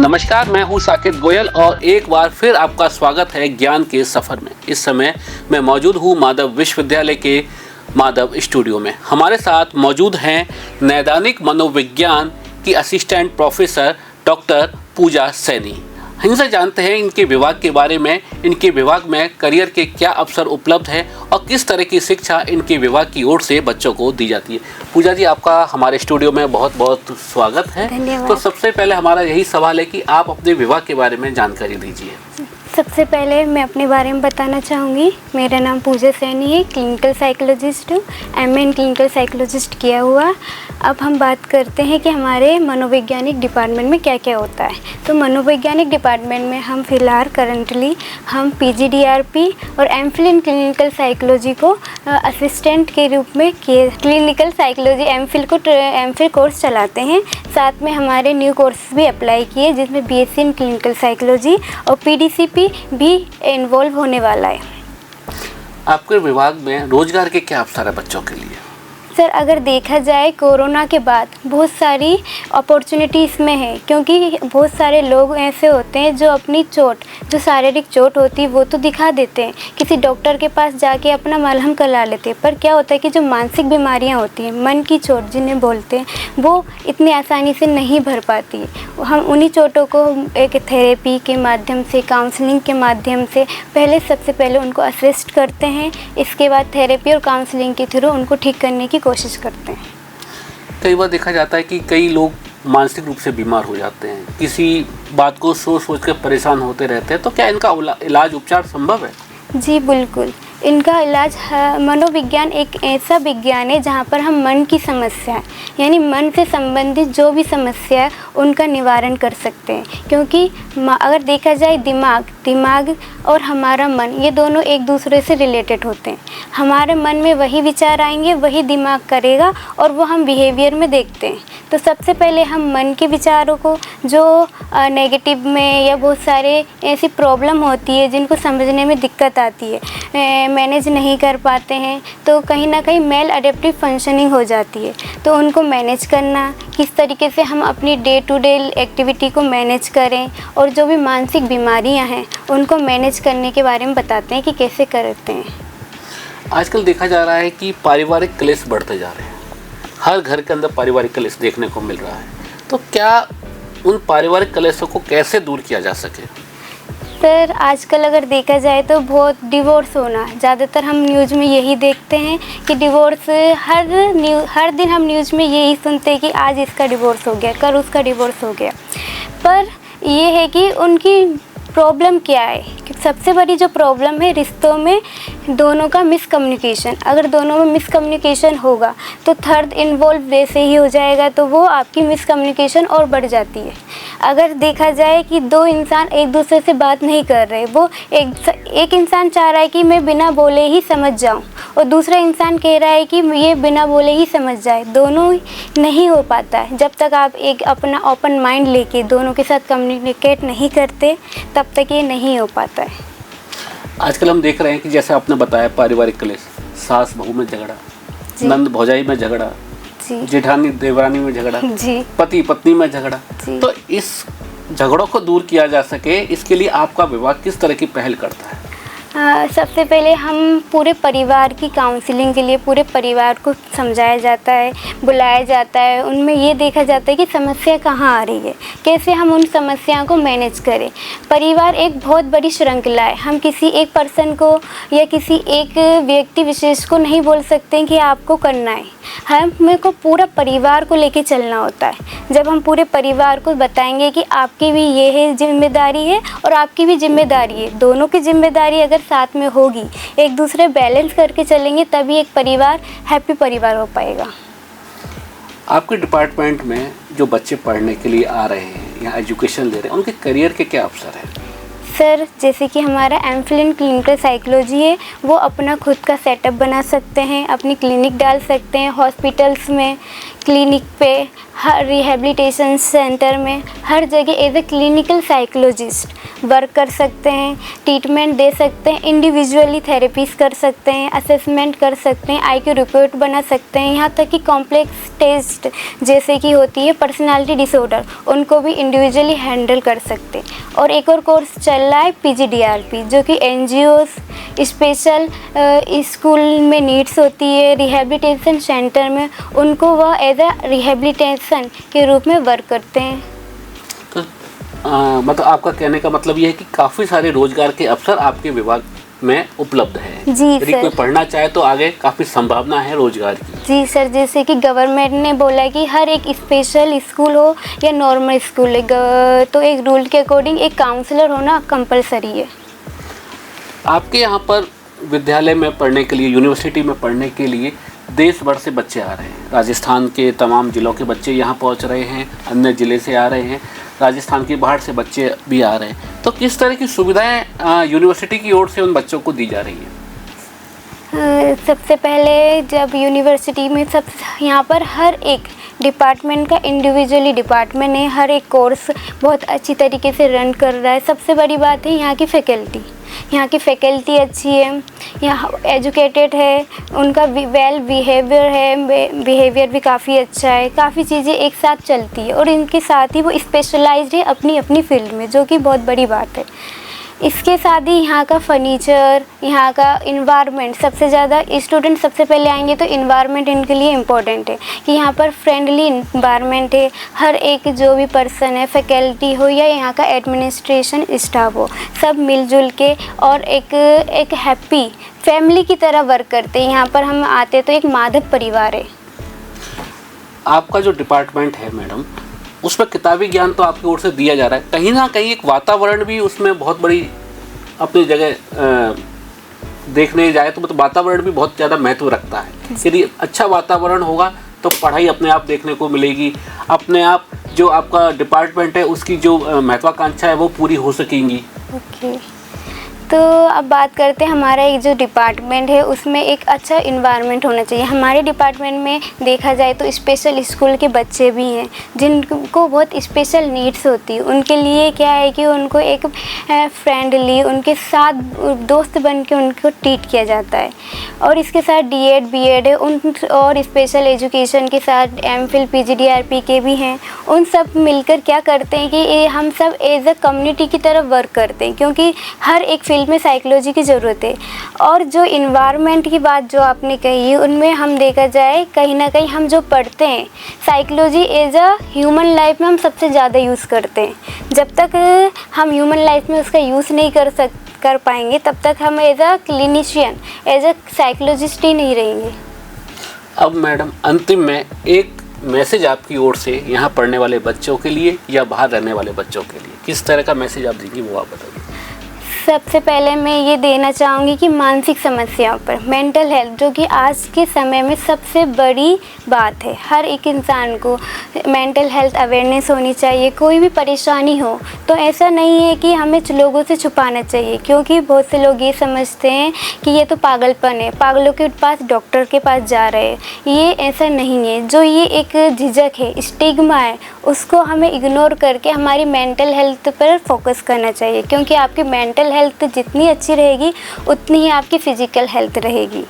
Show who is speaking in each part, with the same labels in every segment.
Speaker 1: नमस्कार, मैं हूं साकेत गोयल और एक बार फिर आपका स्वागत है ज्ञान के सफ़र में। इस समय मैं मौजूद हूं माधव विश्वविद्यालय के माधव स्टूडियो में। हमारे साथ मौजूद हैं नैदानिक मनोविज्ञान की असिस्टेंट प्रोफेसर डॉक्टर पूजा सैनी। इनसे जानते हैं इनके विभाग के बारे में, इनके विभाग में करियर के क्या अवसर उपलब्ध है और किस तरह की शिक्षा इनके विभाग की ओर से बच्चों को दी जाती है। पूजा जी, आपका हमारे स्टूडियो में बहुत बहुत स्वागत है। तो सबसे पहले हमारा यही सवाल है कि आप अपने विभाग के बारे में जानकारी दीजिए।
Speaker 2: सबसे पहले मैं अपने बारे में बताना चाहूँगी। मेरा नाम पूजा सैनी है, क्लिनिकल साइकोलॉजिस्ट हूँ, एमए इन क्लिनिकल साइकोलॉजिस्ट किया हुआ। अब हम बात करते हैं कि हमारे मनोवैज्ञानिक डिपार्टमेंट में क्या क्या होता है। तो मनोवैज्ञानिक डिपार्टमेंट में हम फ़िलहाल करंटली हम पीजीडीआरपी और एमफिल इन क्लिनिकल साइकोलॉजी को असिस्टेंट के रूप में किए। क्लिनिकल साइकोलॉजी एमफिल कोर्स चलाते हैं। साथ में हमारे न्यू कोर्स भी अप्लाई किए जिसमें बीएससी इन क्लिनिकल साइकोलॉजी और पीडीसीपी भी इन्वॉल्व होने वाला है।
Speaker 1: आपके विभाग में रोजगार के क्या अवसर है बच्चों के लिए?
Speaker 2: सर, अगर देखा जाए कोरोना के बाद बहुत सारी अपॉर्चुनिटी इसमें है, क्योंकि बहुत सारे लोग ऐसे होते हैं जो अपनी चोट, जो शारीरिक चोट होती है वो तो दिखा देते हैं, किसी डॉक्टर के पास जाके अपना मलहम करा लेते हैं, पर क्या होता है कि जो मानसिक बीमारियां होती हैं, मन की चोट जिन्हें बोलते हैं, वो इतनी आसानी से नहीं भर पाती। हम उन्हीं चोटों को एक थेरेपी के माध्यम से, काउंसलिंग के माध्यम से सबसे पहले उनको असिस्ट करते हैं। इसके बाद थेरेपी और काउंसलिंग के थ्रू उनको ठीक करने की कोशिश करते हैं।
Speaker 1: कई बार देखा जाता है कि कई लोग मानसिक रूप से बीमार हो जाते हैं, किसी बात को सोच सोच कर परेशान होते रहते हैं, तो क्या इनका इलाज उपचार संभव है?
Speaker 2: जी बिल्कुल, इनका इलाज मनोविज्ञान एक ऐसा विज्ञान है जहाँ पर हम मन की समस्या यानी मन से संबंधित जो भी समस्या है उनका निवारण कर सकते हैं। क्योंकि अगर देखा जाए दिमाग और हमारा मन, ये दोनों एक दूसरे से रिलेटेड होते हैं। हमारे मन में वही विचार आएंगे, वही दिमाग करेगा और वो हम बिहेवियर में देखते हैं। तो सबसे पहले हम मन के विचारों को, जो नेगेटिव में या बहुत सारे ऐसी प्रॉब्लम होती है जिनको समझने में दिक्कत आती है, मैनेज नहीं कर पाते हैं, तो कहीं ना कहीं मेल अडेप्टिव फंक्शनिंग हो जाती है। तो उनको मैनेज करना, किस तरीके से हम अपनी डे टू डे एक्टिविटी को मैनेज करें और जो भी मानसिक बीमारियां हैं उनको मैनेज करने के बारे में बताते हैं कि कैसे करते हैं।
Speaker 1: आजकल देखा जा रहा है कि पारिवारिक क्लेश बढ़ते जा रहे हैं, हर घर के अंदर पारिवारिक क्लेश देखने को मिल रहा है। तो क्या उन पारिवारिक क्लेशों को कैसे दूर किया जा सके?
Speaker 2: सर, आजकल अगर देखा जाए तो बहुत डिवोर्स होना, ज़्यादातर हम न्यूज़ में यही देखते हैं कि डिवोर्स, हर दिन हम न्यूज़ में यही सुनते हैं कि आज इसका डिवोर्स हो गया, कल उसका डिवोर्स हो गया। पर ये है कि उनकी प्रॉब्लम क्या है कि सबसे बड़ी जो प्रॉब्लम है रिश्तों में दोनों का मिसकम्युनिकेशन। अगर दोनों में मिसकम्युनिकेशन होगा तो थर्ड इन्वॉल्व वैसे ही हो जाएगा, तो वो आपकी मिसकम्युनिकेशन और बढ़ जाती है। अगर देखा जाए कि दो इंसान एक दूसरे से बात नहीं कर रहे, वो एक इंसान चाह रहा है कि मैं बिना बोले ही समझ जाऊं और दूसरा इंसान कह रहा है कि ये बिना बोले ही समझ जाए, दोनों नहीं हो पाता है। जब तक आप एक अपना ओपन माइंड लेके दोनों के साथ कम्युनिकेट नहीं करते तब तक ये नहीं हो पाता है।
Speaker 1: आजकल हम देख रहे हैं कि जैसे आपने बताया पारिवारिक क्लेश, सास बहू में झगड़ा, नंद भौजाई में झगड़ा, जेठानी देवरानी में झगड़ा, पति पत्नी में झगड़ा। तो इस झगड़ों को दूर किया जा सके, इसके लिए आपका विभाग किस तरह की पहल करता है?
Speaker 2: सबसे पहले हम पूरे परिवार की काउंसलिंग के लिए पूरे परिवार को समझाया जाता है, बुलाया जाता है। उनमें ये देखा जाता है कि समस्या कहाँ आ रही है, कैसे हम उन समस्याओं को मैनेज करें। परिवार एक बहुत बड़ी श्रृंखला है, हम किसी एक पर्सन को या किसी एक व्यक्ति विशेष को नहीं बोल सकते कि आपको करना है। हमें को पूरा परिवार को लेके चलना होता है। जब हम पूरे परिवार को बताएंगे कि आपकी भी ये है जिम्मेदारी है और आपकी भी जिम्मेदारी है, दोनों की जिम्मेदारी अगर साथ में होगी, एक दूसरे बैलेंस करके चलेंगे, तभी एक परिवार हैप्पी परिवार हो पाएगा।
Speaker 1: आपके डिपार्टमेंट में जो बच्चे पढ़ने के लिए आ रहे हैं या एजुकेशन ले रहे हैं, उनके करियर के क्या अवसर हैं?
Speaker 2: सर, जैसे कि हमारा एमफिल इन क्लिनिकल साइकोलॉजी है, वो अपना खुद का सेटअप बना सकते हैं, अपनी क्लिनिक डाल सकते हैं, हॉस्पिटल्स में, क्लिनिक पे, हर रिहेबिलिटेशन सेंटर में, हर जगह as a clinical psychologist work कर सकते हैं, ट्रीटमेंट दे सकते हैं, इंडिविजुअली थेरेपीज कर सकते हैं, असेसमेंट कर सकते हैं, IQ रिपोर्ट बना सकते हैं, यहाँ तक कि कॉम्प्लेक्स टेस्ट जैसे कि होती है पर्सनालिटी डिसऑर्डर, उनको भी इंडिविजुअली हैंडल कर सकते हैं। और एक और कोर्स चल रहा है PGDRP, जो कि NGOs, स्पेशल स्कूल में नीड्स होती है, रिहेबिलिटेशन सेंटर में, उनको वह एज अ रिहेबिलिटेशन के रूप में वर्क करते हैं।
Speaker 1: तो मतलब आपका कहने का मतलब ये है कि काफ़ी सारे रोजगार के अवसर आपके विभाग में उपलब्ध है।
Speaker 2: जी
Speaker 1: यदि
Speaker 2: सर।
Speaker 1: कोई पढ़ना चाहे तो आगे काफ़ी संभावना है रोजगार की।
Speaker 2: जी सर, जैसे कि गवर्नमेंट ने बोला है कि हर एक स्पेशल स्कूल हो या नॉर्मल स्कूल है, तो एक रूल के अकॉर्डिंग एक काउंसलर होना कंपलसरी है।
Speaker 1: आपके यहाँ पर विद्यालय में पढ़ने के लिए, यूनिवर्सिटी में पढ़ने के लिए देश भर से बच्चे आ रहे हैं। राजस्थान के तमाम ज़िलों के बच्चे यहाँ पहुँच रहे हैं, अन्य ज़िले से आ रहे हैं, राजस्थान के बाहर से बच्चे भी आ रहे हैं। तो किस तरह की सुविधाएं यूनिवर्सिटी की ओर से उन बच्चों को दी जा रही हैं?
Speaker 2: सबसे पहले जब यूनिवर्सिटी में यहाँ पर हर एक डिपार्टमेंट का इंडिविजुअली डिपार्टमेंट है, हर एक कोर्स बहुत अच्छी तरीके से रन कर रहा है। सबसे बड़ी बात है यहाँ की फैकल्टी, यहाँ की फैकल्टी अच्छी है, यहाँ एजुकेटेड है, उनका वेल बिहेवियर है, बिहेवियर भी काफ़ी अच्छा है, काफ़ी चीज़ें एक साथ चलती है और इनके साथ ही वो स्पेशलाइज्ड है अपनी अपनी फील्ड में, जो कि बहुत बड़ी बात है। इसके साथ ही यहाँ का फर्नीचर, यहाँ का इन्वायरमेंट, सबसे ज़्यादा स्टूडेंट सबसे पहले आएंगे तो इन्वायरमेंट इनके लिए इम्पोर्टेंट है कि यहाँ पर फ्रेंडली इन्वायरमेंट है। हर एक जो भी पर्सन है, फैकल्टी हो या यहाँ का एडमिनिस्ट्रेशन स्टाफ हो, सब मिलजुल के और एक हैप्पी फैमिली की तरह वर्क करते हैं। यहाँ पर हम आते तो एक माधव परिवार है।
Speaker 1: आपका जो डिपार्टमेंट है मैडम, उसमें किताबी ज्ञान तो आपकी ओर से दिया जा रहा है, कहीं ना कहीं एक वातावरण भी उसमें बहुत बड़ी अपनी जगह देखने जाए तो मतलब वातावरण भी बहुत ज़्यादा महत्व रखता है। यदि अच्छा वातावरण होगा तो पढ़ाई अपने आप देखने को मिलेगी, अपने आप जो आपका डिपार्टमेंट है उसकी जो महत्वाकांक्षा है वो पूरी हो सकेंगी।
Speaker 2: ओके, तो अब बात करते हैं हमारा एक जो डिपार्टमेंट है उसमें एक अच्छा इन्वायरमेंट होना चाहिए। हमारे डिपार्टमेंट में देखा जाए तो स्पेशल स्कूल के बच्चे भी हैं जिनको बहुत स्पेशल नीड्स होती है। उनके लिए क्या है कि उनको एक फ्रेंडली, उनके साथ दोस्त बन के उनको ट्रीट किया जाता है। और इसके साथ DED BEd है उन, और स्पेशल एजुकेशन के साथ MPhil PGDRP के भी हैं। उन सब मिलकर क्या करते हैं कि हम सब एज अ कम्युनिटी की तरह वर्क करते हैं, क्योंकि हर एक फील्ड में साइकोलॉजी की ज़रूरत है। और जो इन्वायरमेंट की बात जो आपने कही है, उनमें हम देखा जाए कहीं ना कहीं हम जो पढ़ते हैं psychology as a human life में हम सबसे ज़्यादा यूज़ करते हैं। जब तक हम ह्यूमन लाइफ में उसका यूज़ नहीं कर पाएंगे तब तक हम as a clinician, as a psychologist ही नहीं रहेंगे।
Speaker 1: अब मैडम अंतिम में एक मैसेज आपकी ओर से यहाँ पढ़ने वाले बच्चों के लिए या बाहर रहने वाले बच्चों के लिए किस तरह का मैसेज आप देंगी वो आप बताइए।
Speaker 2: सबसे पहले मैं ये देना चाहूँगी कि मानसिक समस्याओं पर, मेंटल हेल्थ, जो कि आज के समय में सबसे बड़ी बात है। हर एक इंसान को मेंटल हेल्थ अवेयरनेस होनी चाहिए। कोई भी परेशानी हो तो ऐसा नहीं है कि हमें लोगों से छुपाना चाहिए, क्योंकि बहुत से लोग ये समझते हैं कि ये तो पागलपन है, पागलों के पास डॉक्टर के पास जा रहे हैं। ये ऐसा नहीं है। जो ये एक झिझक है, स्टिग्मा है, उसको हमें इग्नोर करके हमारी मेंटल हेल्थ पर फोकस करना चाहिए, क्योंकि आपकी मेंटल हेल्थ जितनी अच्छी रहेगी उतनी ही आपकी फ़िज़िकल हेल्थ रहेगी।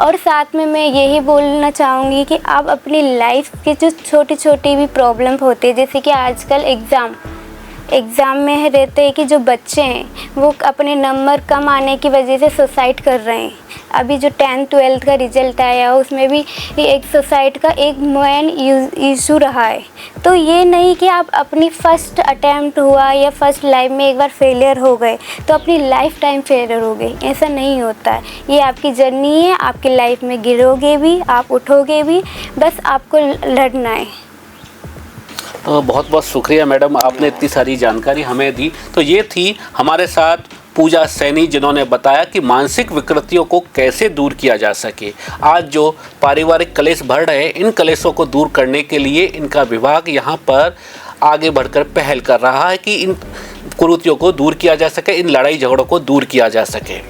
Speaker 2: और साथ में मैं यही बोलना चाहूँगी कि आप अपनी लाइफ के जो छोटी छोटी भी प्रॉब्लम होते हैं, जैसे कि आजकल एग्ज़ाम में रहते हैं कि जो बच्चे हैं वो अपने नंबर कम आने की वजह से सुसाइड कर रहे हैं। अभी जो 10th 12th का रिज़ल्ट आया उसमें भी एक सुसाइड का एक मेन इशू रहा है। तो ये नहीं कि आप अपनी फ़र्स्ट अटैम्प्ट हुआ या फर्स्ट लाइफ में एक बार फेलियर हो गए तो अपनी लाइफ टाइम फेलियर हो गई, ऐसा नहीं होता है। ये आपकी जर्नी है, आपकी लाइफ में गिरोगे भी, आप उठोगे भी, बस आपको लड़ना है।
Speaker 1: तो बहुत बहुत शुक्रिया मैडम, आपने इतनी सारी जानकारी हमें दी। तो ये थी हमारे साथ पूजा सैनी, जिन्होंने बताया कि मानसिक विकृतियों को कैसे दूर किया जा सके। आज जो पारिवारिक कलेश बढ़ रहे हैं, इन कलेशों को दूर करने के लिए इनका विभाग यहाँ पर आगे बढ़कर पहल कर रहा है कि इन कुरीतियों को दूर किया जा सके, इन लड़ाई झगड़ों को दूर किया जा सके।